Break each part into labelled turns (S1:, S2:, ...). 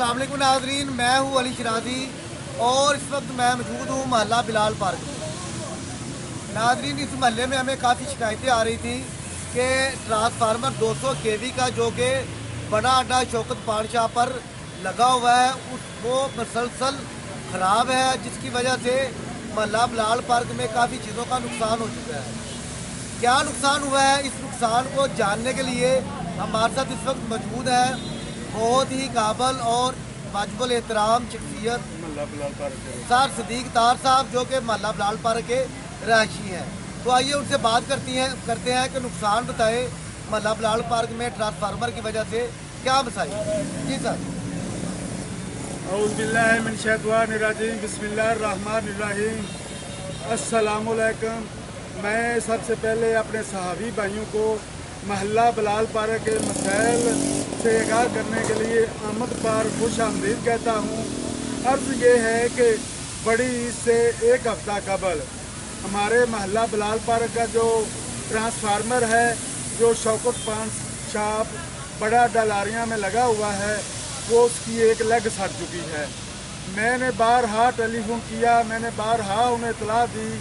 S1: अस्सलाम वालेकुम नाज़रीन, मैं हूँ अली शराजी और इस वक्त मैं मौजूद हूँ महल्ला बिलाल पार्क में। नाज़रीन, इस महल्ले में हमें काफ़ी शिकायतें आ रही थी कि ट्रांसफार्मर 200 केवी का जो कि बड़ा अड्डा शौकत पानशाह पर लगा हुआ है वो मुसलसल ख़राब है, जिसकी वजह से महल्ला बिलाल पार्क में काफ़ी चीज़ों का नुकसान हो चुका है। क्या नुकसान हुआ है, इस नुकसान को जानने के लिए हमारे साथ इस वक्त मौजूद है बहुत ही काबिल और वाजिबुल एहतराम शख्सियत सर सदीक तार साहब, जो कि महल्ला बिलाल पार्क के रहायशी हैं। तो आइए उनसे बात करते हैं कि नुकसान बताए महल्ला बिलाल पार्क में ट्रांसफार्मर की वजह से क्या मसाइल। जी सर।
S2: औज़ु बिल्लाहि मिन शैतानिर रजीम, बिस्मिल्लाहिर्रहमानिर्रहीम, अस्सलामुअलैकुम। मैं सबसे पहले अपने सहाबी भाइयों को महल्ला बिलाल पार्क के मसाइल से आगाह करने के लिए आमद पर खुश आमदीद कहता हूँ। अर्ज़ ये है कि बड़ी ईद से एक हफ़्ता कबल हमारे महल्ला बिलाल पार्क का जो ट्रांसफार्मर है, जो शौकत पानशाह बड़ा डलारियाँ में लगा हुआ है, वो उसकी एक लेग सड़ चुकी है। मैंने बारहा टेलीफोन किया, मैंने बारहा उन्हें इतला दी,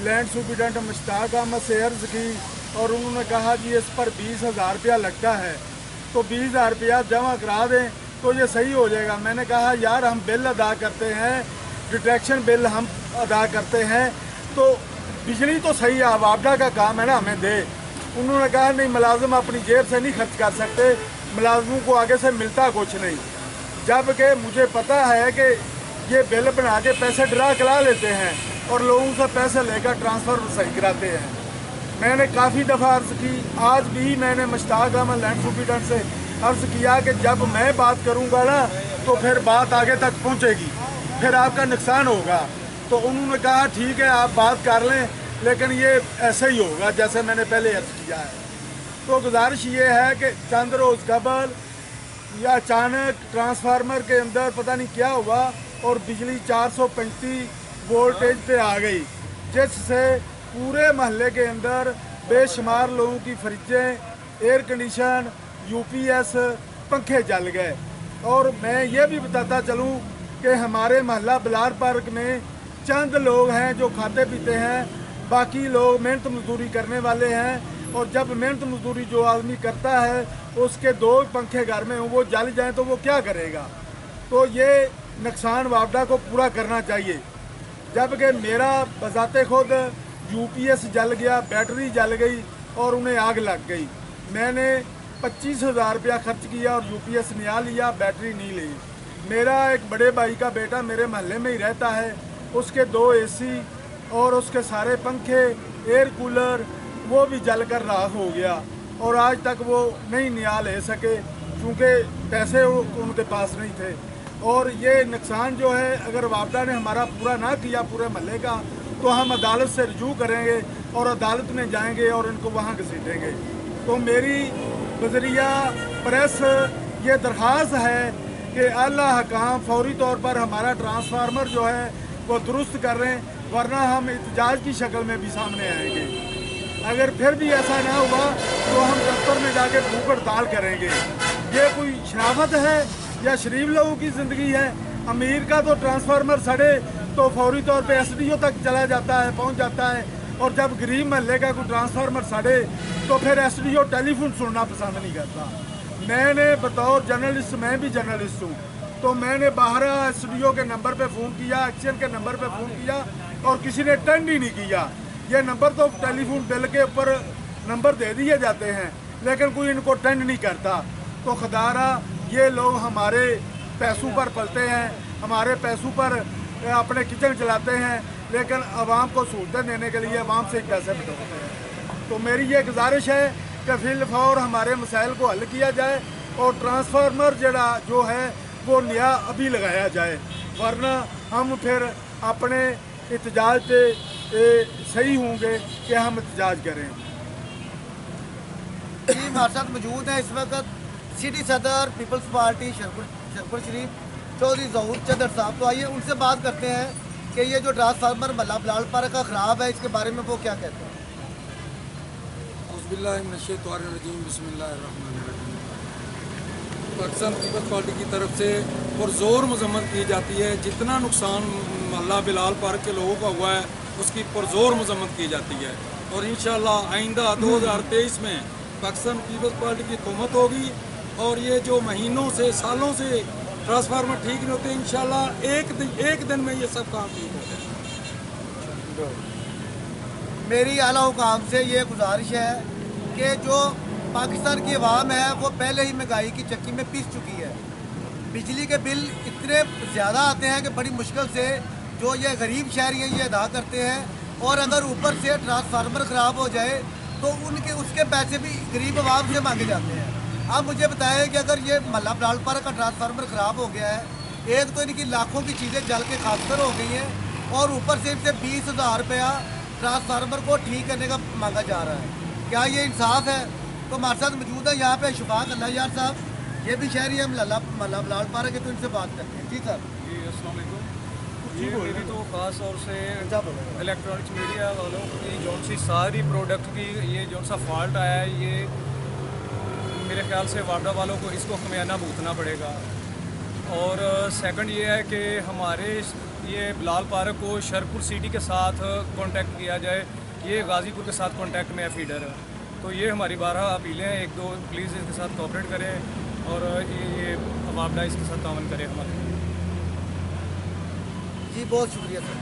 S2: लैंड सुपरिटेंडेंट मुश्ताक अहमद से अर्ज़ की और उन्होंने कहा जी इस पर 20,000 रुपया लगता है, तो 20,000 रुपया जमा करा दें तो ये सही हो जाएगा। मैंने कहा यार हम बिल अदा करते हैं, डिटेक्शन बिल हम अदा करते हैं, तो बिजली तो सही है, वापडा का काम है ना, हमें दे। उन्होंने कहा नहीं, मुलाजिम अपनी जेब से नहीं खर्च कर सकते, मुलाजिमों को आगे से मिलता कुछ नहीं। जबकि मुझे पता है कि ये बिल बना के पैसे ड्रा करा लेते हैं और लोगों से पैसे लेकर ट्रांसफ़र सही कराते हैं। मैंने काफ़ी दफ़ा अर्ज़ की, आज भी मैंने मुश्ताक अहमद लैंड सुपरिटेंडेंट से अर्ज़ किया कि जब मैं बात करूंगा ना तो फिर बात आगे तक पहुंचेगी, फिर आपका नुकसान होगा। तो उन्होंने कहा ठीक है आप बात कर लें, लेकिन ये ऐसे ही होगा जैसे मैंने पहले अर्ज़ किया है। तो गुजारिश ये है कि चंद रोज़ कबल या अचानक ट्रांसफार्मर के अंदर पता नहीं क्या हुआ और बिजली 435 वोल्टेज पे आ गई, जिससे पूरे महल्ले के अंदर बेशुमार लोगों की फ्रिजें, एयर कंडीशन, यूपीएस, पंखे जल गए। और मैं ये भी बताता चलूँ कि हमारे महल्ला बिलाल पार्क में चंद लोग हैं जो खाते पीते हैं, बाकी लोग मेहनत मजदूरी करने वाले हैं। और जब मेहनत मजदूरी जो आदमी करता है उसके 2 पंखे घर में वो जल जाएं तो वो क्या करेगा। तो ये नुकसान वापडा को पूरा करना चाहिए। जबकि मेरा बजाते खुद यूपीएस जल गया, बैटरी जल गई और उन्हें आग लग गई। मैंने 25,000 रुपया खर्च किया और यूपीएस नया लिया, बैटरी नहीं ली। मेरा एक बड़े भाई का बेटा मेरे महल्ले में ही रहता है, उसके 2 एसी और उसके सारे पंखे, एयर कूलर वो भी जल कर राख हो गया और आज तक वो नहीं नया ले सके क्योंकि पैसे उनके पास नहीं थे। और ये नुकसान जो है अगर वापडा ने हमारा पूरा ना किया पूरे महल्ले का, तो हम अदालत से रजू करेंगे और अदालत में जाएंगे और इनको वहाँ घसीटेंगे। तो मेरी बजरिया प्रेस ये दरख्वास्त है कि अल्लाह हकाम फौरी तौर पर हमारा ट्रांसफार्मर जो है वो दुरुस्त कर रहे हैं, वरना हम एहतजाज की शक्ल में भी सामने आएंगे। अगर फिर भी ऐसा ना हुआ तो हम दफ्तर में जाके भूख हड़ताल करेंगे। ये कोई शराफत है या शरीफ लोगों की ज़िंदगी है? अमीर का तो ट्रांसफार्मर सड़े तो फौरी तौर पे एसडीओ तक चला जाता है, पहुंच जाता है, और जब गरीब महल्ले का कोई ट्रांसफार्मर सड़े तो फिर एसडीओ टेलीफोन सुनना पसंद नहीं करता। मैंने बतौर जर्नलिस्ट, मैं भी जर्नलिस्ट हूँ, तो मैंने बाहर एसडीओ के नंबर पर फ़ोन किया, एक्शन के नंबर पर फ़ोन किया और किसी ने अटेंड ही नहीं किया। ये नंबर तो टेलीफोन बिल के ऊपर नंबर दे दिए जाते हैं, लेकिन कोई इनको अटेंड नहीं करता। तो खुदारा ये लोग हमारे पैसों पर पलते हैं, हमारे पैसों पर अपने किचन चलाते हैं, लेकिन आवाम को सहूलतें देने के लिए आवाम से ही पैसे बटोरते हैं। तो मेरी ये गुजारिश है कि फिलफौर हमारे मसाइल को हल किया जाए और ट्रांसफार्मर जो है वो नया अभी लगाया जाए, वरना हम फिर अपने एहतजाज पे सही होंगे कि हम एहतजाज करें।
S1: हमारे साथ मौजूद है इस वक्त सिटी सदर पीपल्स पार्टी शरफुल शरीफ चौधरी ज़हूर चदर साहब। तो आइए उनसे बात करते हैं कि ये जो ट्रांसफार्मर महल्ला बिलाल पार्क का ख़राब है, इसके बारे में वो क्या कहते हैं।
S3: औज़ुबिल्लाहि मिनश्शैतानिर्रजीम, बिस्मिल्लाहिर्रहमानिर्रहीम। पाकिस्तान पीपल्स पार्टी की तरफ से पुरजोर मजम्मत की जाती है। जितना नुकसान मोहल्ला बिलाल पार्क के लोगों का हुआ है उसकी पुरजोर मजम्मत की जाती है और इंशाअल्लाह आइंदा 2023 में पाकिस्तान पीपल्स पार्टी की हुकूमत होगी और ये जो महीनों से सालों से ट्रांसफार्मर ठीक नहीं होते इंशाअल्लाह एक दिन में ये सब काम ठीक हो जाए।
S1: मेरी आला हुकाम से ये गुजारिश है कि जो पाकिस्तान की अवाम है वो पहले ही महंगाई की चक्की में पिस चुकी है। बिजली के बिल इतने ज़्यादा आते हैं कि बड़ी मुश्किल से जो ये गरीब शहरी हैं ये अदा करते हैं और अगर ऊपर से ट्रांसफार्मर ख़राब हो जाए तो उसके पैसे भी गरीब अवाम से मांगे जाते हैं। अब मुझे बताएं कि अगर ये मल्ला बिलाल पार्क का ट्रांसफार्मर ख़राब हो गया है, एक तो इनकी लाखों की चीज़ें जल के खाकर हो गई हैं और ऊपर से इनसे 20,000 रुपया ट्रांसफार्मर को ठीक करने का मांगा जा रहा है। क्या ये इंसाफ है? तो हमारे साथ मौजूद है यहाँ पे शफाक अल्लाह यार साहब, ये भी शहरी है मल्ला बिलाल पार्क है, तो इनसे बात करते हैं। जी सर।
S4: जी अस्सलाम वालेकुम। ये मेरी तो ख़ास तौर से इलेक्ट्रॉनिक्स मीडिया वालों की जौन सी सारी प्रोडक्ट की ये जौन सा फॉल्ट आया है ये मेरे ख्याल से वार्डा वालों को इसको खमियाना भुगतना पड़ेगा। और सेकंड ये है कि हमारे ये बिलाल पार्क को शरपुर सिटी के साथ कांटेक्ट किया जाए, ये गाज़ीपुर के साथ कांटेक्ट में है फीडर, तो ये हमारी 12 अपीलें हैं। एक दो प्लीज़ इसके साथ कोऑपरेट करें और ये अवामला इसके साथ तावन करें हमारे।
S1: जी बहुत शुक्रिया सर।